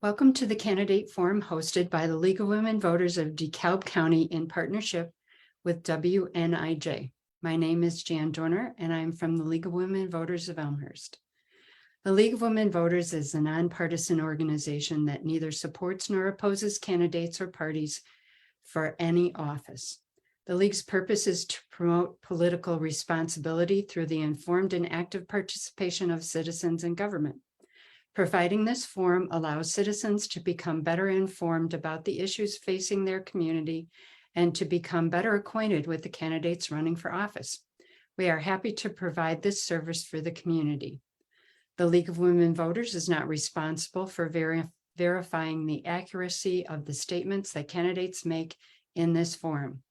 Welcome to the Candidate Forum hosted by the League of Women Voters of DeKalb County in partnership with WNIJ. My name is Jan Dorner, and I'm from the League of Women Voters of Elmhurst. The League of Women Voters is a nonpartisan organization that neither supports nor opposes candidates or parties for any office. The League's purpose is to promote political responsibility through the informed and active participation of citizens in government. Providing this forum allows citizens to become better informed about the issues facing their community and to become better acquainted with the candidates running for office. We are happy to provide this service for the community. The League of Women Voters is not responsible for verifying the accuracy of the statements that candidates make in this forum.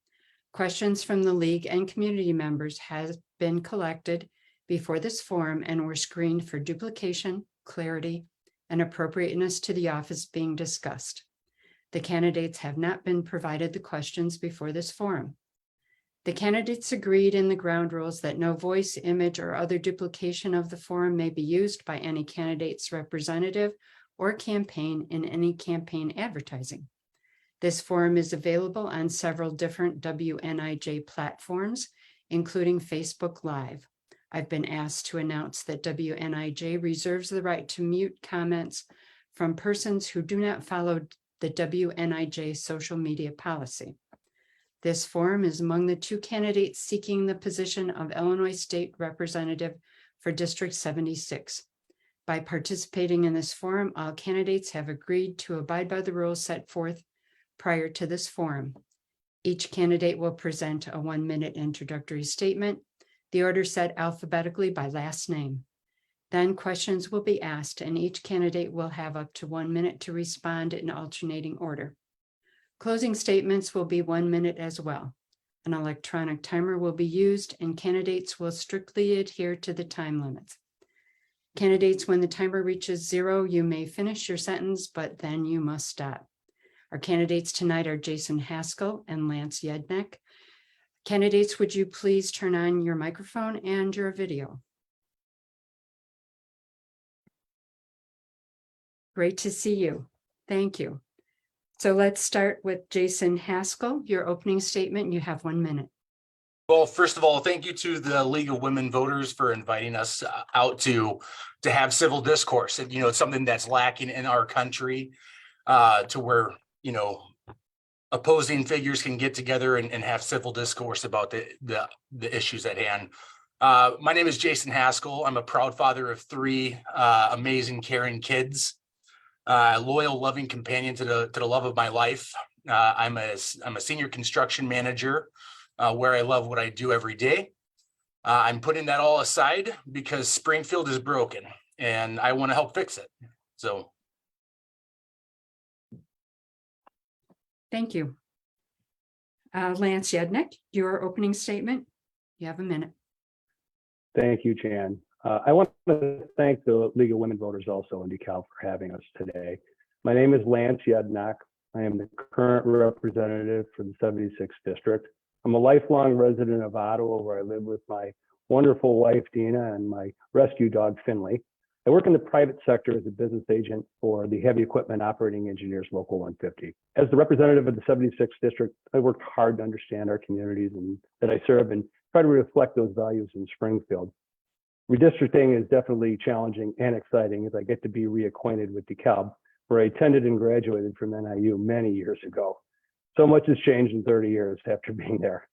Questions from the League and community members have been collected before this forum and were screened for duplication, clarity, and appropriateness to the office being discussed. The candidates have not been provided the questions before this forum. The candidates agreed in the ground rules that no voice, image, or other duplication of the forum may be used by any candidate's representative or campaign in any campaign advertising. This forum is available on several different WNIJ platforms, including Facebook Live. I've been asked to announce that WNIJ reserves the right to mute comments from persons who do not follow the WNIJ social media policy. This forum is among the two candidates seeking the position of Illinois State Representative for District 76. By participating in this forum, all candidates have agreed to abide by the rules set forth prior to this forum. Each candidate will present a 1-minute introductory statement, the order set alphabetically by last name. Then questions will be asked, and each candidate will have up to 1 minute to respond in alternating order. Closing statements will be 1 minute as well. An electronic timer will be used, and candidates will strictly adhere to the time limits. Candidates, when the timer reaches 0, you may finish your sentence, but then you must stop. Our candidates tonight are Jason Haskell and Lance Yednack. Candidates, would you please turn on your microphone and your video? Great to see you. Thank you. So let's start with Jason Haskell. Your opening statement, you have 1 minute. Well, first of all, thank you to the League of Women Voters for inviting us out to have civil discourse. And, it's something that's lacking in our country to where, opposing figures can get together and have civil discourse about the issues at hand. My name is Jason Haskell. I'm a proud father of 3 amazing, caring kids, loyal, loving companion to the love of my life. I'm a senior construction manager where I love what I do every day. I'm putting that all aside because Springfield is broken and I want to help fix it. So. Thank you. Lance Yednack, your opening statement. You have 1 minute. Thank you, Jan. I want to thank the League of Women Voters also in DeKalb for having us today. My name is Lance Yednack. I am the current representative for the 76th District. I'm a lifelong resident of Ottawa, where I live with my wonderful wife, Dina, and my rescue dog, Finley. I work in the private sector as a business agent for the Heavy Equipment Operating Engineers Local 150. As the representative of the 76th District, I worked hard to understand our communities and that I serve and try to reflect those values in Springfield. Redistricting is definitely challenging and exciting as I get to be reacquainted with DeKalb, where I attended and graduated from NIU many years ago. So much has changed in 30 years after being there.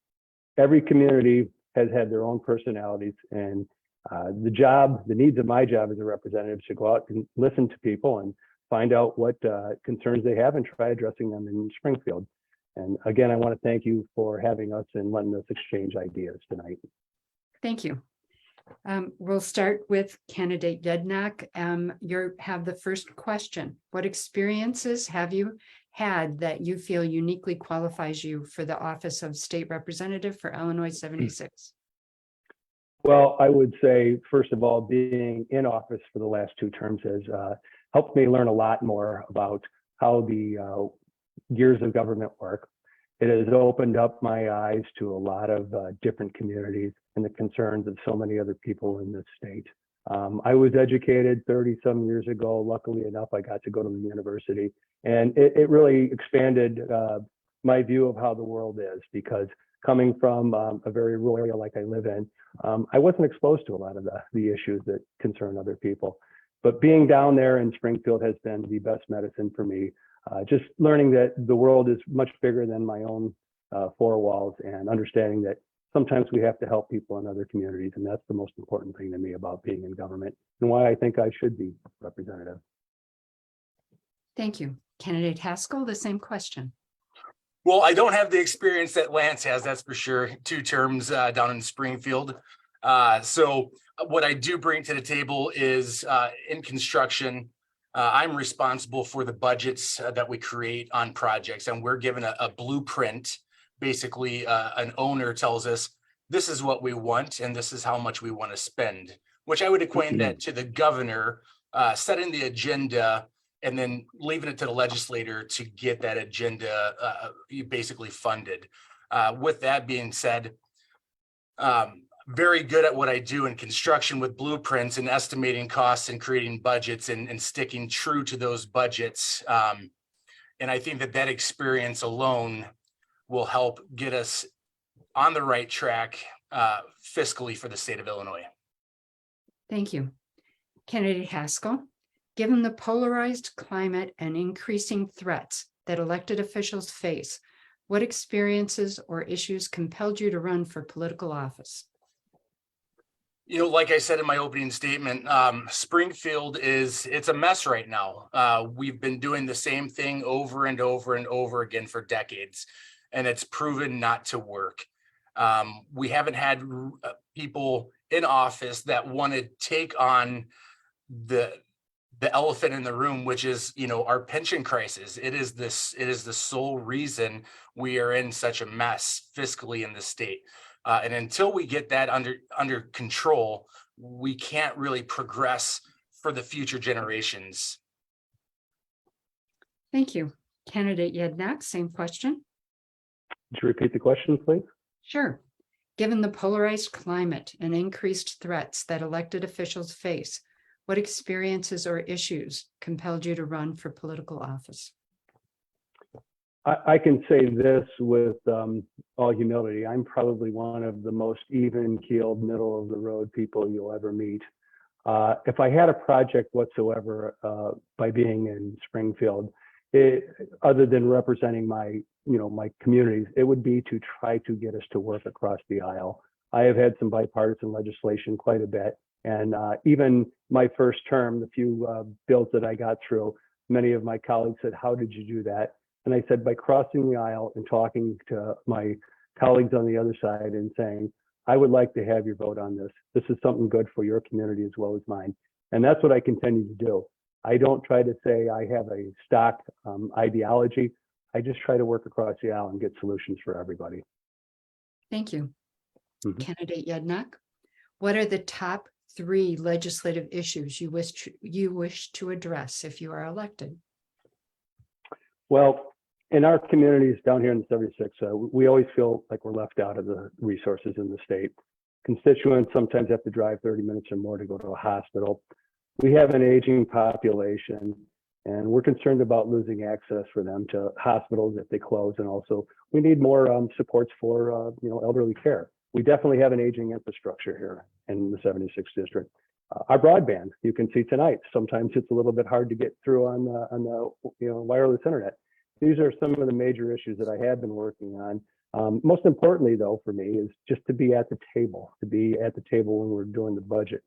Every community has had their own personalities, and the needs of my job as a representative is to go out and listen to people and find out what concerns they have and try addressing them in Springfield. And again, I want to thank you for having us and letting us exchange ideas tonight. Thank you. We'll start with candidate Yednack. You have the first question. What experiences have you had that you feel uniquely qualifies you for the office of state representative for Illinois 76? Well, I would say, first of all, being in office for the last 2 terms has helped me learn a lot more about how the gears of government work. It has opened up my eyes to a lot of different communities and the concerns of so many other people in this state. I was educated 30 some years ago. Luckily enough, I got to go to the university, and it really expanded my view of how the world is, because coming from a very rural area like I live in, I wasn't exposed to a lot of the issues that concern other people. But being down there in Springfield has been the best medicine for me. Just learning that the world is much bigger than my own four walls, and understanding that sometimes we have to help people in other communities. And that's the most important thing to me about being in government, and why I think I should be representative. Thank you. Candidate Haskell, the same question. Well, I don't have the experience that Lance has, that's for sure. 2 terms down in Springfield. So what I do bring to the table is in construction, I'm responsible for the budgets that we create on projects, and we're given a blueprint. Basically, an owner tells us, this is what we want, and this is how much we want to spend, which I would equate that to the governor setting the agenda and then leaving it to the legislator to get that agenda basically funded. With that being said, very good at what I do in construction with blueprints and estimating costs and creating budgets and sticking true to those budgets. And I think that experience alone will help get us on the right track fiscally for the state of Illinois. Thank you. Candidate Haskell, given the polarized climate and increasing threats that elected officials face, what experiences or issues compelled you to run for political office? You know, like I said in my opening statement, Springfield it's a mess right now. We've been doing the same thing over and over and over again for decades, and it's proven not to work. We haven't had people in office that want to take on the elephant in the room, which is, you know, our pension crisis. It is the sole reason we are in such a mess fiscally in the state. And until we get that under control, we can't really progress for the future generations. Thank you. Candidate Yednack, same question. Could you repeat the question, please? Sure. Given the polarized climate and increased threats that elected officials face, what experiences or issues compelled you to run for political office? I can say this with all humility. I'm probably one of the most even-keeled, middle-of-the-road people you'll ever meet. If I had a project whatsoever by being in Springfield, other than representing my communities, it would be to try to get us to work across the aisle. I have had some bipartisan legislation quite a bit, and even my first term, the few bills that I got through, many of my colleagues said, "How did you do that?" And I said, by crossing the aisle and talking to my colleagues on the other side and saying, "I would like to have your vote on this. This is something good for your community as well as mine." And that's what I continue to do. I don't try to say I have a stock ideology. I just try to work across the aisle and get solutions for everybody. Thank you. Mhm. Candidate Yednack, what are the top 3 legislative issues you wish to address if you are elected? Well, in our communities down here in the 76, we always feel like we're left out of the resources in the state. Constituents sometimes have to drive 30 minutes or more to go to a hospital. We have an aging population, and we're concerned about losing access for them to hospitals if they close. And also, we need more supports for elderly care. We definitely have an aging infrastructure here in the 76th district. Our broadband, you can see tonight, sometimes it's a little bit hard to get through on the wireless internet. These are some of the major issues that I have been working on. Most importantly, though, for me, is just to be at the table when we're doing the budget.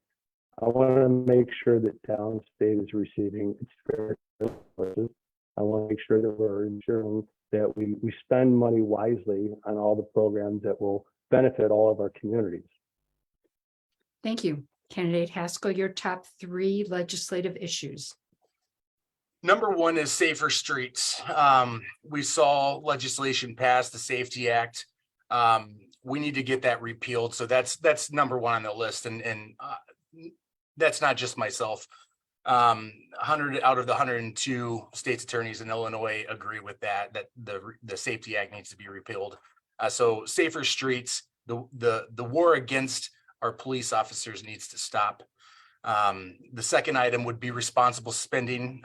I want to make sure that downstate is receiving its fair resources. I want to make sure that we're ensuring that we spend money wisely on all the programs that will benefit all of our communities. Thank you. Candidate Haskell, your top 3 legislative issues. Number 1 is safer streets. We saw legislation pass, the Safety Act. We need to get that repealed. So that's number 1 on the list. And that's not just myself. 100 out of the 102 state's attorneys in Illinois agree with that the Safety Act needs to be repealed. So safer streets, the war against our police officers needs to stop. The second item would be responsible spending.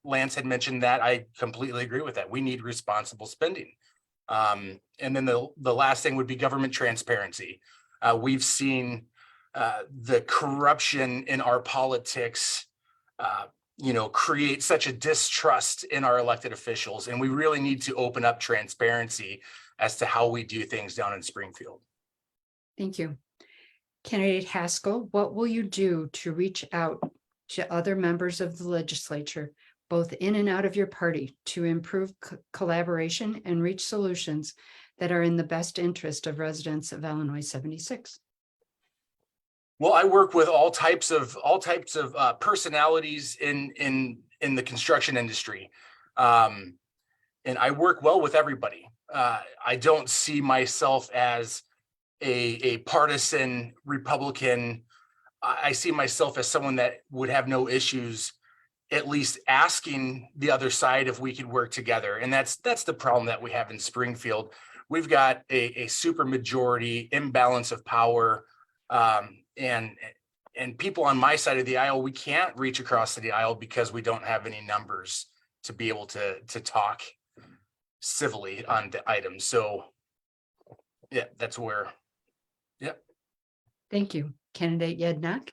Lance had mentioned that. I completely agree with that. We need responsible spending. And then the last thing would be government transparency. We've seen the corruption in our politics, create such a distrust in our elected officials, and we really need to open up transparency as to how we do things down in Springfield. Thank you. Candidate Haskell, what will you do to reach out to other members of the legislature, both in and out of your party, to improve collaboration and reach solutions that are in the best interest of residents of Illinois 76? Well, I work with all types of personalities in the construction industry, and I work well with everybody. I don't see myself as a partisan Republican. I see myself as someone that would have no issues at least asking the other side if we could work together. And that's the problem that we have in Springfield. We've got a super majority imbalance of power, and people on my side of the aisle, we can't reach across the aisle because we don't have any numbers to be able to talk civilly on the items. So yeah, that's where. Yep. Thank you. Candidate Yednack?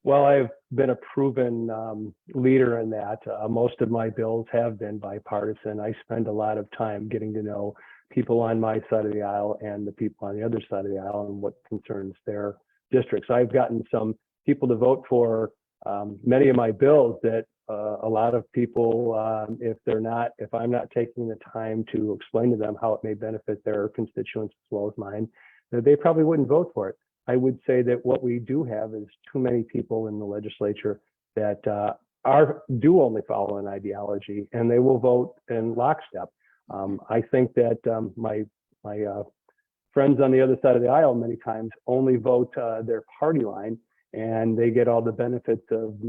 Well, I've been a proven leader in that. Most of my bills have been bipartisan. I spend a lot of time getting to know people on my side of the aisle and the people on the other side of the aisle and what concerns their districts. I've gotten some people to vote for many of my bills that a lot of people, if I'm not taking the time to explain to them how it may benefit their constituents as well as mine, they probably wouldn't vote for it. I would say that what we do have is too many people in the legislature that do only follow an ideology, and they will vote in lockstep. I think that my friends on the other side of the aisle many times only vote their party line, and they get all the benefits of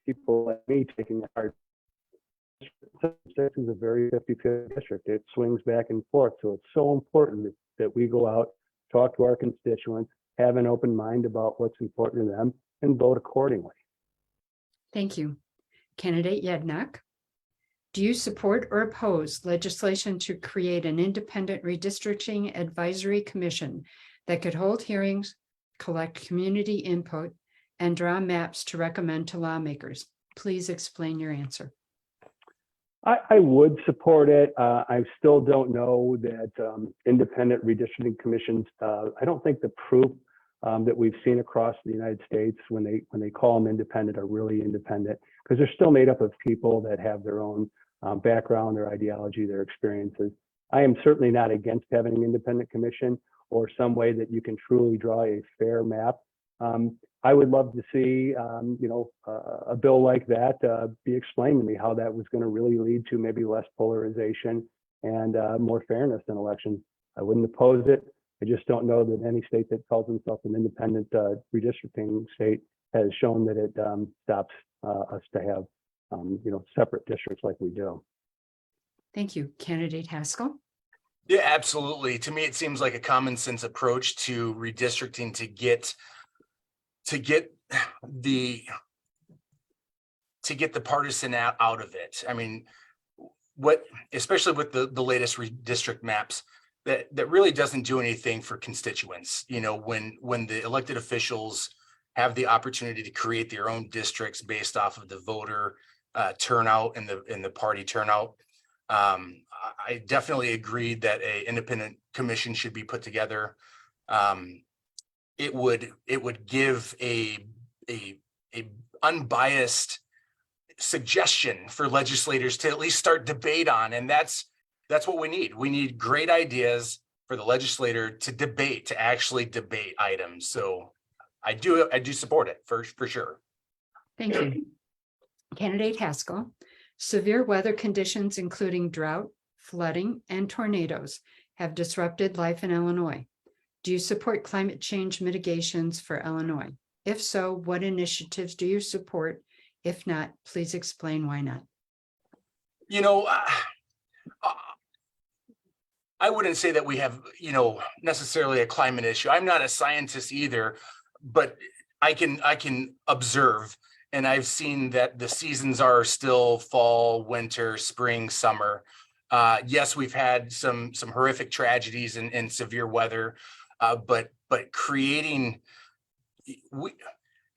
people like me taking the part. This is a very 50-50 district. It swings back and forth, so it's so important that we go out, talk to our constituents, have an open mind about what's important to them, and vote accordingly. Thank you. Candidate Yednack, do you support or oppose legislation to create an independent redistricting advisory commission that could hold hearings, collect community input, and draw maps to recommend to lawmakers? Please explain your answer. I would support it. I still don't know that independent redistricting commissions, I don't think the proof that we've seen across the United States when they call them independent are really independent, because they're still made up of people that have their own background, their ideology, their experiences. I am certainly not against having an independent commission or some way that you can truly draw a fair map. I would love to see, a bill like that be explained to me, how that was going to really lead to maybe less polarization and more fairness in elections. I wouldn't oppose it. I just don't know that any state that calls itself an independent redistricting state has shown that it stops us to have, separate districts like we do. Thank you. Candidate Haskell? Yeah, absolutely. To me, it seems like a common sense approach to redistricting to get the partisan out of it. I mean, especially with the latest redistrict maps, that really doesn't do anything for constituents. When the elected officials have the opportunity to create their own districts based off of the voter turnout and the party turnout. I definitely agree that an independent commission should be put together. It would give a unbiased suggestion for legislators to at least start debate on, and that's what we need. We need great ideas for the legislator to actually debate items. So I do support it for sure. Thank you. Candidate Haskell, severe weather conditions, including drought, flooding, and tornadoes, have disrupted life in Illinois. Do you support climate change mitigations for Illinois? If so, what initiatives do you support? If not, please explain why not. I wouldn't say that we have, necessarily a climate issue. I'm not a scientist either, but I can observe, and I've seen that the seasons are still fall, winter, spring, summer. Yes, we've had some horrific tragedies and severe weather, but creating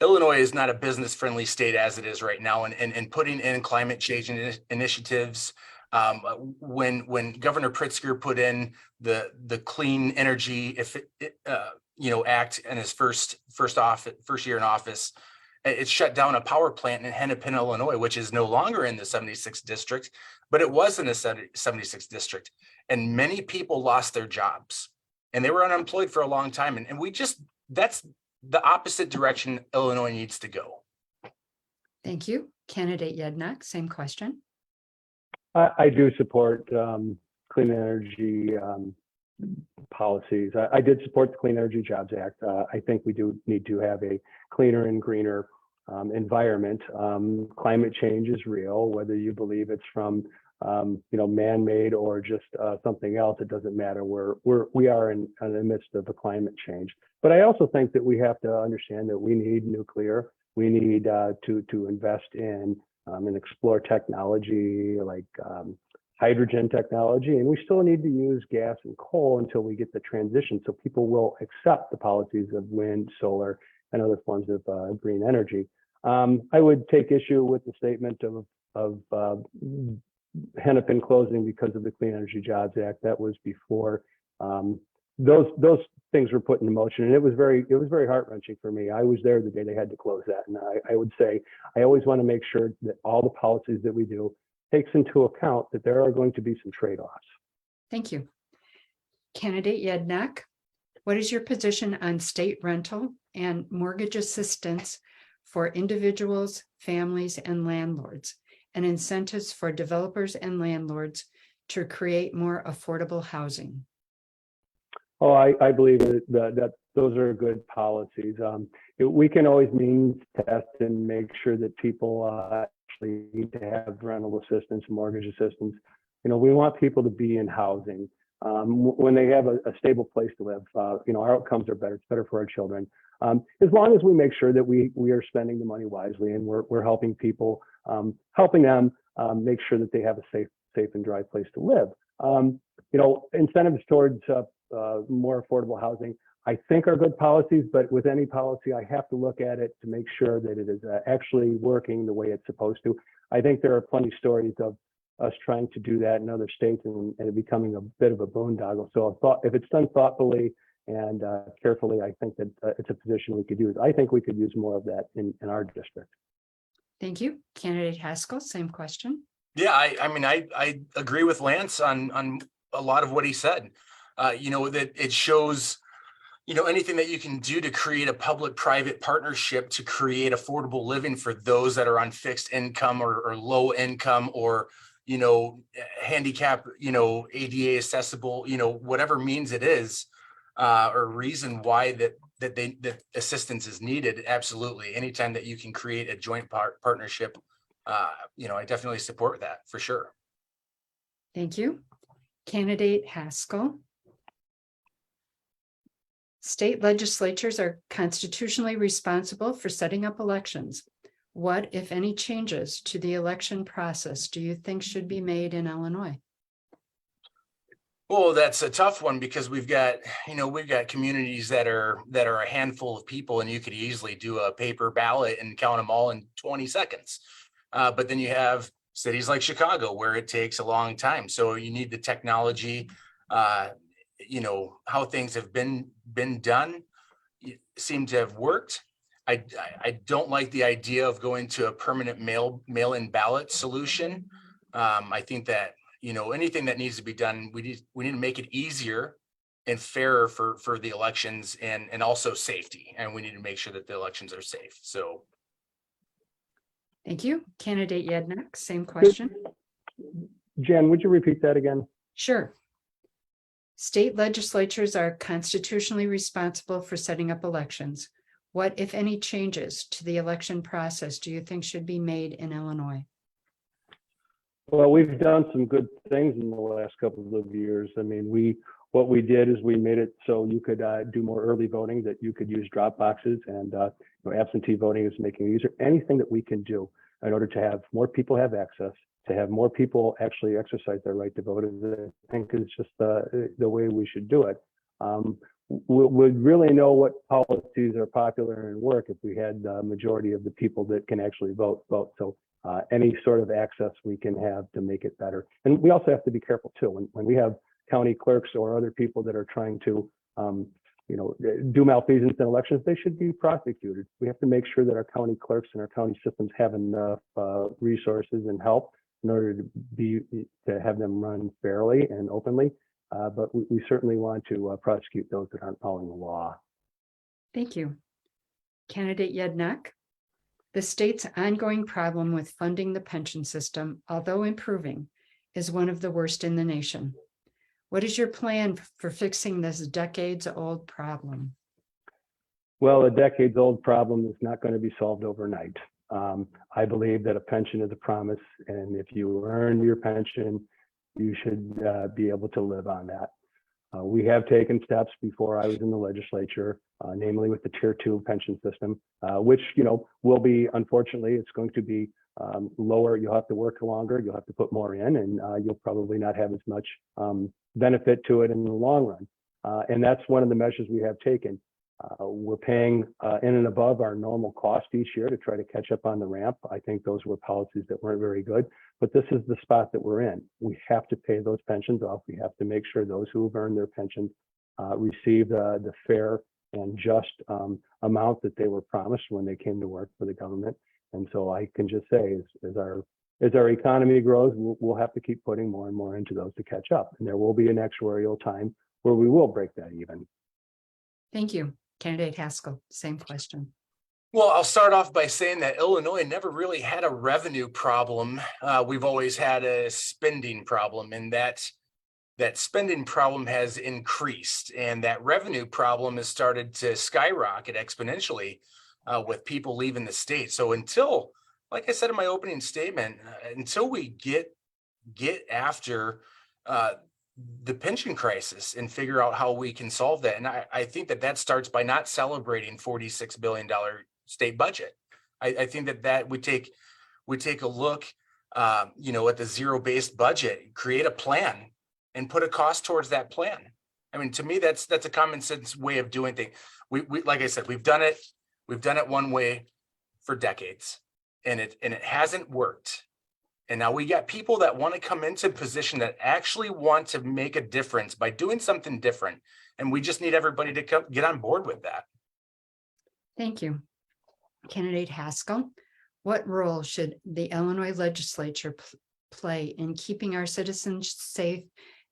Illinois is not a business friendly state as it is right now, and putting in climate change initiatives. When Governor Pritzker put in the Clean Energy Act in his first year in office, it shut down a power plant in Hennepin, Illinois, which is no longer in the 76th district, but it was in the 76th district, and many people lost their jobs, and they were unemployed for a long time, and that's the opposite direction Illinois needs to go. Thank you. Candidate Yednack, same question. I do support clean energy policies. I did support the Clean Energy Jobs Act. I think we do need to have a cleaner and greener environment. Climate change is real, whether you believe it's from man-made or just something else. It doesn't matter. We are in the midst of a climate change. But I also think that we have to understand that we need nuclear. We need to invest in and explore technology like hydrogen technology, and we still need to use gas and coal until we get the transition, so people will accept the policies of wind, solar, and other forms of green energy. I would take issue with the statement of Hennepin closing because of the Clean Energy Jobs Act. That was before those things were put into motion, and it was very heart-wrenching for me. I was there the day they had to close that, and I would say I always want to make sure that all the policies that we do takes into account that there are going to be some trade-offs. Thank you. Candidate Yednack, what is your position on state rental and mortgage assistance for individuals, families, and landlords, and incentives for developers and landlords to create more affordable housing? Oh, I believe that those are good policies. We can always means test and make sure that people actually need to have rental assistance, mortgage assistance. We want people to be in housing. When they have a stable place to live, our outcomes are better. It's better for our children. As long as we make sure that we are spending the money wisely and we're helping people, helping them make sure that they have a safe and dry place to live. Incentives towards more affordable housing, I think, are good policies, but with any policy, I have to look at it to make sure that it is actually working the way it's supposed to. I think there are plenty of stories of us trying to do that in other states and it becoming a bit of a boondoggle. So if it's done thoughtfully and carefully, I think that it's a position we could use. I think we could use more of that in our district. Thank you. Candidate Haskell, same question. Yeah, I agree with Lance on a lot of what he said. That it shows, anything that you can do to create a public-private partnership to create affordable living for those that are on fixed income or low income or, handicap, ADA accessible, whatever means it is, or reason why that assistance is needed. Absolutely. Anytime that you can create a joint partnership, I definitely support that for sure. Thank you. Candidate Haskell. State legislatures are constitutionally responsible for setting up elections. What, if any, changes to the election process do you think should be made in Illinois? Well, that's a tough one because we've got communities that are a handful of people, and you could easily do a paper ballot and count them all in 20 seconds. But then you have cities like Chicago where it takes a long time. So you need the technology. How things have been done seem to have worked. I don't like the idea of going to a permanent mail-in ballot solution. I think that anything that needs to be done, we need to make it easier and fairer for the elections and also safety. And we need to make sure that the elections are safe. So. Thank you. Candidate Yednack, same question. Jen, would you repeat that again? Sure. State legislatures are constitutionally responsible for setting up elections. What, if any, changes to the election process do you think should be made in Illinois? Well, we've done some good things in the last couple of years. I mean, What we did is we made it so you could do more early voting, that you could use drop boxes, and absentee voting is making it easier. Anything that we can do in order to have more people have access, to have more people actually exercise their right to vote, I think is just the way we should do it. We'd really know what policies are popular and work if we had the majority of the people that can actually vote. So any sort of access we can have to make it better. And we also have to be careful too. When we have county clerks or other people that are trying to do malfeasance in elections, they should be prosecuted. We have to make sure that our county clerks and our county systems have enough resources and help in order to have them run fairly and openly. But we certainly want to prosecute those that aren't following the law. Thank you. Candidate Yednack. The state's ongoing problem with funding the pension system, although improving, is one of the worst in the nation. What is your plan for fixing this decades-old problem? Well, a decades-old problem is not going to be solved overnight. I believe that a pension is a promise, and if you earn your pension, you should be able to live on that. We have taken steps before I was in the legislature, namely with the Tier 2 pension system, which will be, unfortunately, it's going to be lower. You'll have to work longer, you'll have to put more in, and you'll probably not have as much benefit to it in the long run. And that's one of the measures we have taken. We're paying in and above our normal cost each year to try to catch up on the ramp. I think those were policies that weren't very good, but this is the spot that we're in. We have to pay those pensions off. We have to make sure those who have earned their pensions receive the fair and just amount that they were promised when they came to work for the government. And so I can just say, as our economy grows, we'll have to keep putting more and more into those to catch up. And there will be an actuarial time where we will break that even. Thank you. Candidate Haskell, same question. Well, I'll start off by saying that Illinois never really had a revenue problem. We've always had a spending problem, and that spending problem has increased, and that revenue problem has started to skyrocket exponentially with people leaving the state. So until, like I said in my opening statement, until we get after the pension crisis and figure out how we can solve that. And I think that starts by not celebrating $46 billion state budget. I think that we take a look, at the zero-based budget, create a plan and put a cost towards that plan. I mean, to me, that's a common sense way of doing things. We like I said, we've done it one way for decades, and it hasn't worked. And now we got people that want to come into a position that actually want to make a difference by doing something different. And we just need everybody to get on board with that. Thank you. Candidate Haskell, what role should the Illinois Legislature play in keeping our citizens safe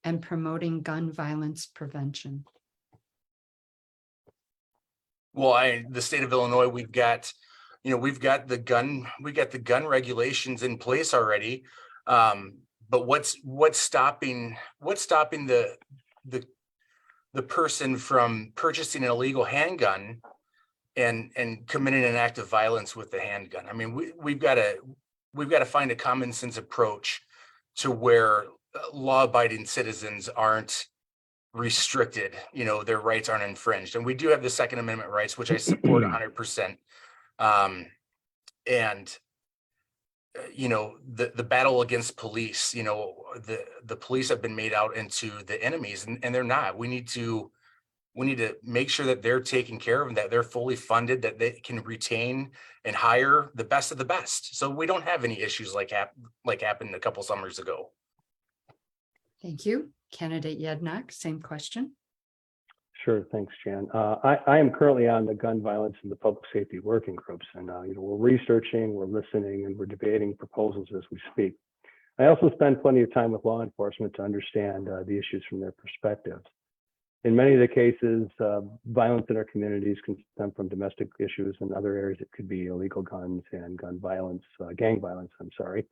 and promoting gun violence prevention? Well, the state of Illinois, we've got the gun regulations in place already. But what's stopping the person from purchasing an illegal handgun and committing an act of violence with the handgun? I mean, we've got to find a common sense approach to where law-abiding citizens aren't restricted, their rights aren't infringed. And we do have the Second Amendment rights, which I support 100%. The battle against police, the police have been made out into the enemies, and they're not. We need to make sure that they're taken care of and that they're fully funded, that they can retain and hire the best of the best. So we don't have any issues like happened a couple summers ago. Thank you. Candidate Yednack, same question. Sure, thanks, Jan. I am currently on the gun violence and the public safety working groups, and we're researching, we're listening, and we're debating proposals as we speak. I also spend plenty of time with law enforcement to understand the issues from their perspectives. In many of the cases, violence in our communities can stem from domestic issues. In other areas, it could be illegal guns and gun violence, gang violence, I'm sorry.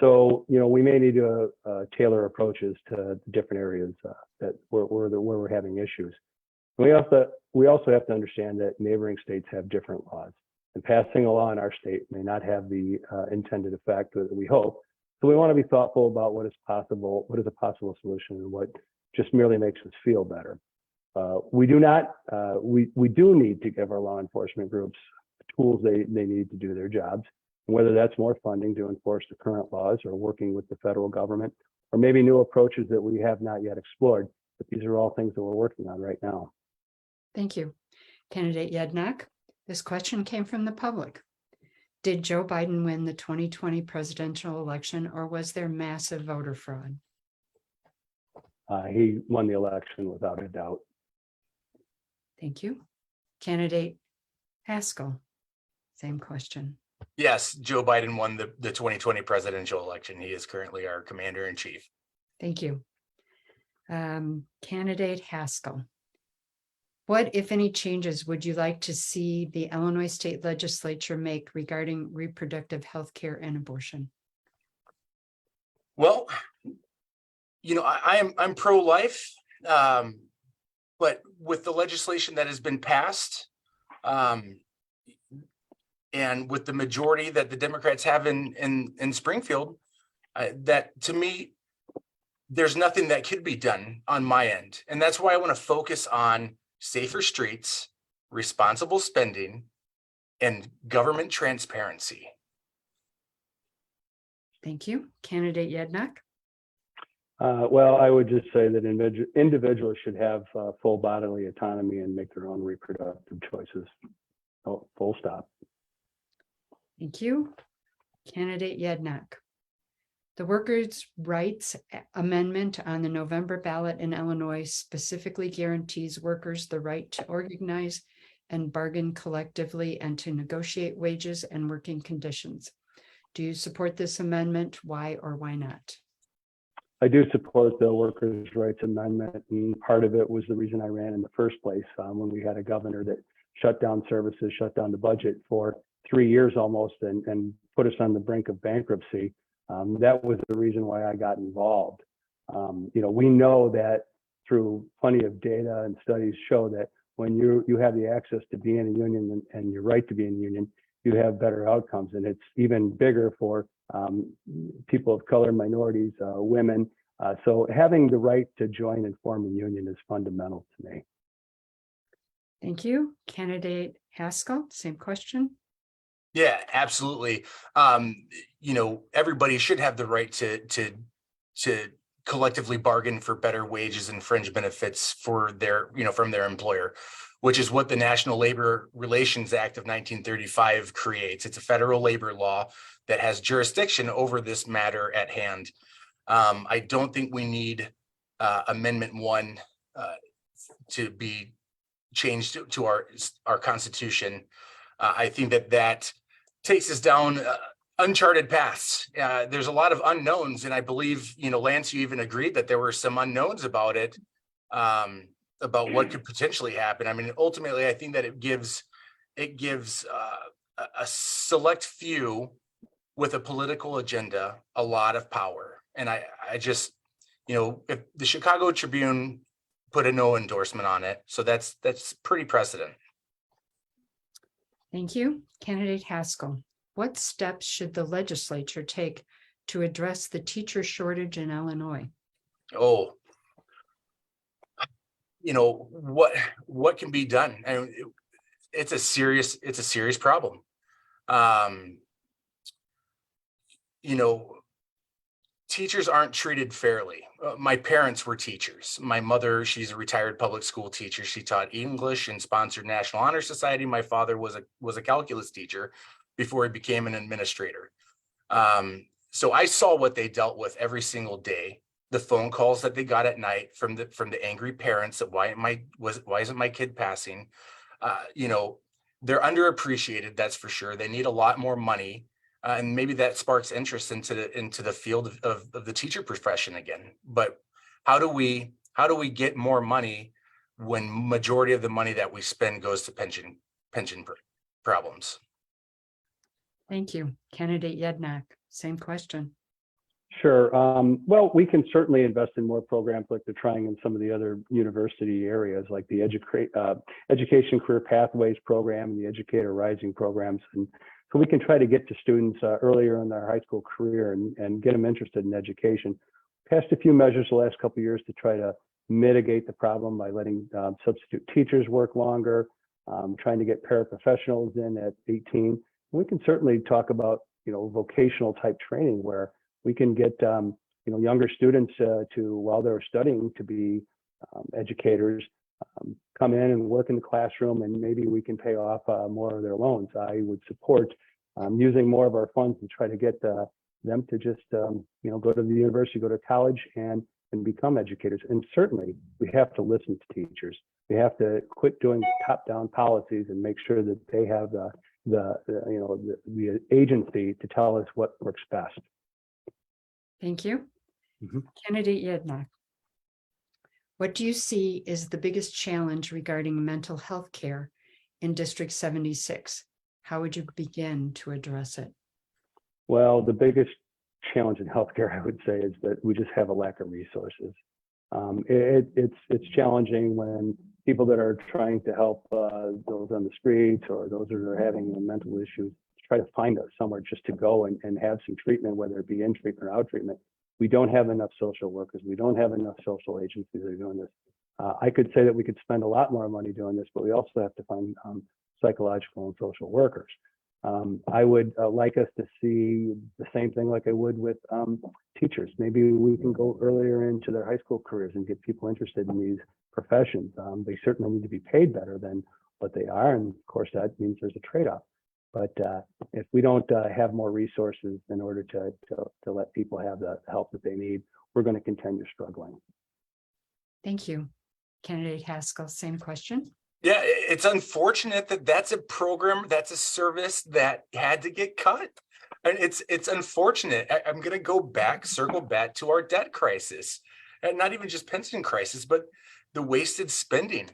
So, we may need to tailor approaches to different areas where we're having issues. We also have to understand that neighboring states have different laws, and passing a law in our state may not have the intended effect that we hope. So we want to be thoughtful about what is a possible solution and what just merely makes us feel better. We do need to give our law enforcement groups tools they need to do their jobs, whether that's more funding to enforce the current laws or working with the federal government, or maybe new approaches that we have not yet explored. But these are all things that we're working on right now. Thank you. Candidate Yednack, this question came from the public. Did Joe Biden win the 2020 presidential election, or was there massive voter fraud? He won the election without a doubt. Thank you. Candidate Haskell, same question. Yes, Joe Biden won the 2020 presidential election. He is currently our commander in chief. Thank you. Candidate Haskell, what, if any, changes would you like to see the Illinois State Legislature make regarding reproductive health care and abortion? Well, I'm pro-life, but with the legislation that has been passed, and with the majority that the Democrats have in Springfield, that to me, there's nothing that could be done on my end. And that's why I want to focus on safer streets, responsible spending, and government transparency. Thank you. Candidate Yednack. Well, I would just say that individuals should have full bodily autonomy and make their own reproductive choices. Oh, full stop. Thank you. Candidate Yednack. The Workers' Rights Amendment on the November ballot in Illinois specifically guarantees workers the right to organize and bargain collectively and to negotiate wages and working conditions. Do you support this amendment? Why or why not? I do support the Workers' Rights Amendment, and part of it was the reason I ran in the first place, when we had a governor that shut down services, shut down the budget for 3 years almost, and put us on the brink of bankruptcy. That was the reason why I got involved. We know that through plenty of data and studies show that when you have the access to be in a union and your right to be in a union, you have better outcomes. And it's even bigger for people of color, minorities, women. So having the right to join and form a union is fundamental to me. Thank you. Candidate Haskell, same question. Yeah, absolutely. Everybody should have the right to collectively bargain for better wages and fringe benefits for their, from their employer, which is what the National Labor Relations Act of 1935 creates. It's a federal labor law that has jurisdiction over this matter at hand. I don't think we need Amendment 1 to be changed to our Constitution. I think that takes us down uncharted paths. There's a lot of unknowns, and I believe, Lance, you even agreed that there were some unknowns about it, about what could potentially happen. I mean, ultimately, I think that it gives a select few with a political agenda a lot of power. And I just, if the Chicago Tribune put a no endorsement on it, so that's pretty precedent. Thank you. Candidate Haskell, what steps should the legislature take to address the teacher shortage in Illinois? Oh, what can be done? I mean, it's a serious problem. Teachers aren't treated fairly. My parents were teachers. My mother, she's a retired public school teacher. She taught English and sponsored National Honor Society. My father was a calculus teacher before he became an administrator. So I saw what they dealt with every single day. The phone calls that they got at night from the angry parents that why isn't my kid passing? They're underappreciated, that's for sure. They need a lot more money. And maybe that sparks interest into the field of the teacher profession again. But how do we get more money when majority of the money that we spend goes to pension problems? Thank you. Candidate Yednack, same question. Sure. Well, we can certainly invest in more programs like they're trying in some of the other university areas, like the Education Career Pathways program and the Educator Rising programs. And so we can try to get to students earlier in their high school career and get them interested in education. Passed a few measures the last couple of years to try to mitigate the problem by letting substitute teachers work longer, trying to get paraprofessionals in at 18. We can certainly talk about, vocational type training where we can get, younger students to, while they're studying to be educators, come in and work in the classroom, and maybe we can pay off more of their loans. I would support using more of our funds to try to get them to just, go to the university, go to college, and become educators. And certainly, we have to listen to teachers. We have to quit doing top-down policies and make sure that they have the agency to tell us what works best. Thank you. Mhm. Candidate Yednack. What do you see is the biggest challenge regarding mental health care in District 76? How would you begin to address it? Well, the biggest challenge in healthcare, I would say, is that we just have a lack of resources. It's challenging when people that are trying to help those on the streets or those that are having mental issues try to find us somewhere just to go and have some treatment, whether it be in treatment or out treatment. We don't have enough social workers. We don't have enough social agencies that are doing this. I could say that we could spend a lot more money doing this, but we also have to find psychological and social workers. I would like us to see the same thing like I would with teachers. Maybe we can go earlier into their high school careers and get people interested in these professions. They certainly need to be paid better than what they are. And of course, that means there's a trade-off. But if we don't have more resources in order to let people have the help that they need, we're going to continue struggling. Thank you. Candidate Haskell, same question. Yeah, it's unfortunate that that's a program, that's a service that had to get cut. And it's unfortunate. I'm going to circle back to our debt crisis, and not even just pension crisis, but the wasted spending.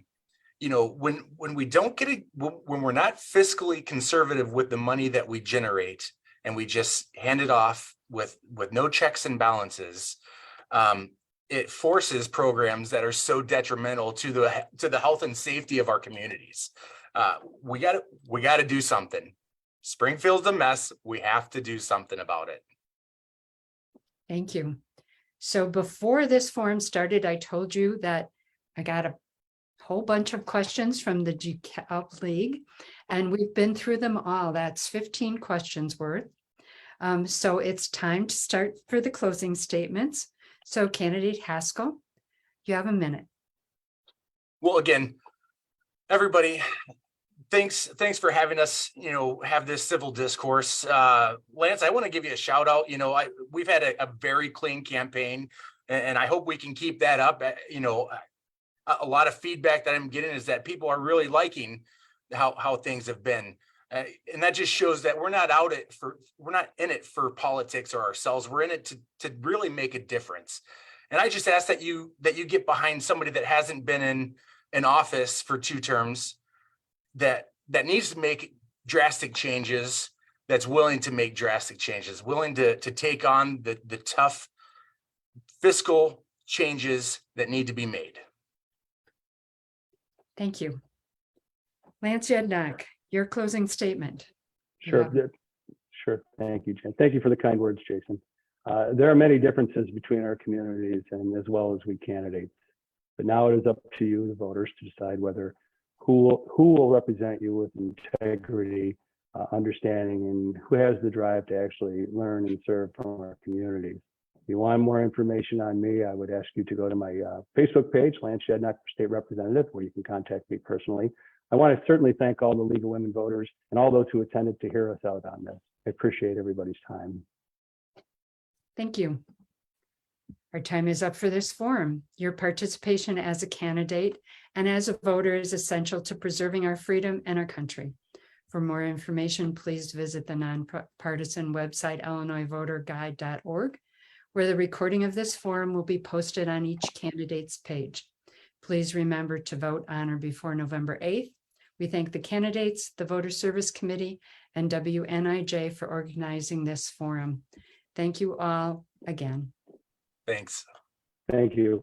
When we don't get it, when we're not fiscally conservative with the money that we generate, and we just hand it off with no checks and balances, it forces programs that are so detrimental to the health and safety of our communities. We got to do something. Springfield's a mess. We have to do something about it. Thank you. So before this forum started, I told you that I got a whole bunch of questions from the DeKalb League, and we've been through them all. That's 15 questions worth. So it's time to start for the closing statements. So Candidate Haskell, you have a minute. Well, again, everybody, thanks for having us, have this civil discourse. Lance, I want to give you a shout out. We've had a very clean campaign, and I hope we can keep that up. A lot of feedback that I'm getting is that people are really liking how things have been. And that just shows that we're not in it for politics or ourselves. We're in it to really make a difference. And I just ask that you get behind somebody that hasn't been in office for 2 terms, that needs to make drastic changes, that's willing to make drastic changes, willing to take on the tough fiscal changes that need to be made. Thank you. Lance Yednack, your closing statement. Sure. Sure. Thank you, Jen. Thank you for the kind words, Jason. There are many differences between our communities and as well as we candidates. But now it is up to you, the voters, to decide whether who will represent you with integrity, understanding, and who has the drive to actually learn and serve from our communities. If you want more information on me, I would ask you to go to my Facebook page, Lance Yednack for State Representative, where you can contact me personally. I want to certainly thank all the League of Women Voters and all those who attended to hear us out on this. I appreciate everybody's time. Thank you. Our time is up for this forum. Your participation as a candidate and as a voter is essential to preserving our freedom and our country. For more information, please visit the nonpartisan website, illinoisvoterguide.org, where the recording of this forum will be posted on each candidate's page. Please remember to vote on or before November 8th. We thank the candidates, the Voter Service Committee, and WNIJ for organizing this forum. Thank you all again. Thanks. Thank you.